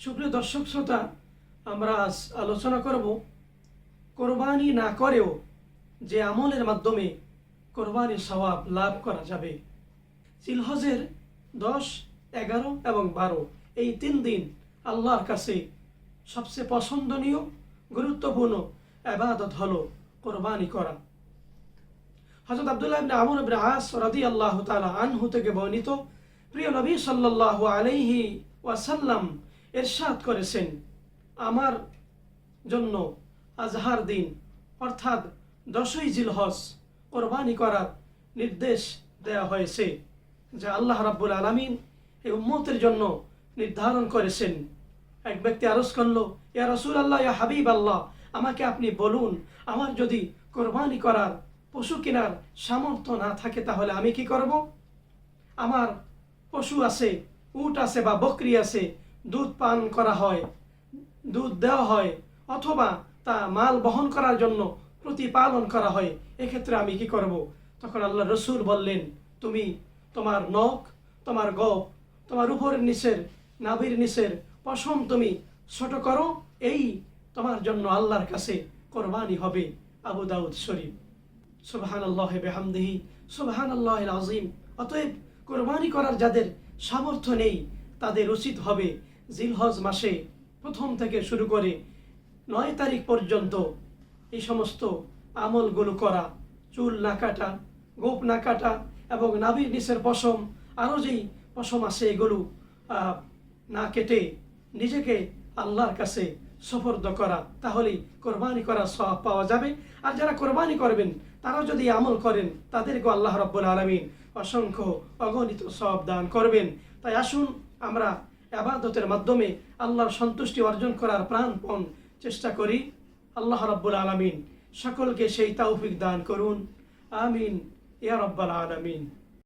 সুপ্রিয় দর্শক শ্রোতা, আমরা আজ আলোচনা করব কোরবানি না করেও যে আমলের মাধ্যমে কোরবানির সওয়াব লাভ করা যাবে। জিলহজের 10, 11 এবং 12 এই 3 দিন আল্লাহর কাছে সবচেয়ে পছন্দনীয় গুরুত্বপূর্ণ ইবাদত হলো কোরবানি করা। হযরত আব্দুল্লাহ ইবনে আমর ইবনে আস রাদিয়াল্লাহু তাআলা আনহু থেকে বর্ণিত, প্রিয় নবী সাল্লাল্লাহু আলাইহি ওয়াসাল্লাম ইরশাদ করেছেন, আমার জন্য আজহার দিন অর্থাৎ 10ই জিলহজ কোরবানি করার নির্দেশ দেওয়া হয়েছে, যা আল্লাহ রাব্বুল আলামিন এই উম্মতের জন্য নির্ধারণ করেছেন। এক ব্যক্তি আরজ করল, ইয়া রাসূলুল্লাহ, ইয়া হাবিবাল্লাহ, আমাকে আপনি বলুন, আমার যদি কোরবানি করার পশু কেনার সামর্থ্য না থাকে তাহলে আমি কি করব? আমার পশু আছে, উট আছে বা বকরি আছে, দুধ পান করা হয়, দুধ দেওয়া হয়, অথবা তা মাল বহন করার জন্য প্রতিপালন করা হয়, এক্ষেত্রে আমি কি করব? তখন আল্লাহ রসুল বললেন, তুমি তোমার নখ, তোমার গপ, তোমার উপরের নিচের নাভির নিচের পশম তুমি ছোট করো, এই তোমার জন্য আল্লাহর কাছে কোরবানি হবে। আবু দাউদ শরীফ। সুবহানাল্লাহি বিহামদিহি সুবহানাল্লাহিল আযীম। অতএব কোরবানি করার যাদের সামর্থ্য নেই তাদের উচিত হবে জিলহজ মাসে 1 থেকে শুরু করে 9 তারিখ পর্যন্ত এই সমস্ত আমলগুলো করা। চুল না কাটা, গোপ না কাটা এবং নাভির নিচের পশম, আরও যেই পশম আছে এগুলো না কেটে নিজেকে আল্লাহর কাছে সুপর্দ করা, তাহলেই কোরবানি করার সওয়াব পাওয়া যাবে। আর যারা কোরবানি করবেন তারাও যদি আমল করেন তাদেরকে আল্লাহ রাব্বুল আলামিন অসংখ্য অগণিত সওয়াব দান করবেন। তাই আসুন আমরা ইবাদতের মাধ্যমে আল্লাহর সন্তুষ্টি অর্জন করার প্রাণপণ চেষ্টা করি। আল্লাহ রাব্বুল আলামিন সকলকে সেই তৌফিক দান করুন। আমিন ইয়া রাব্বাল আলামিন।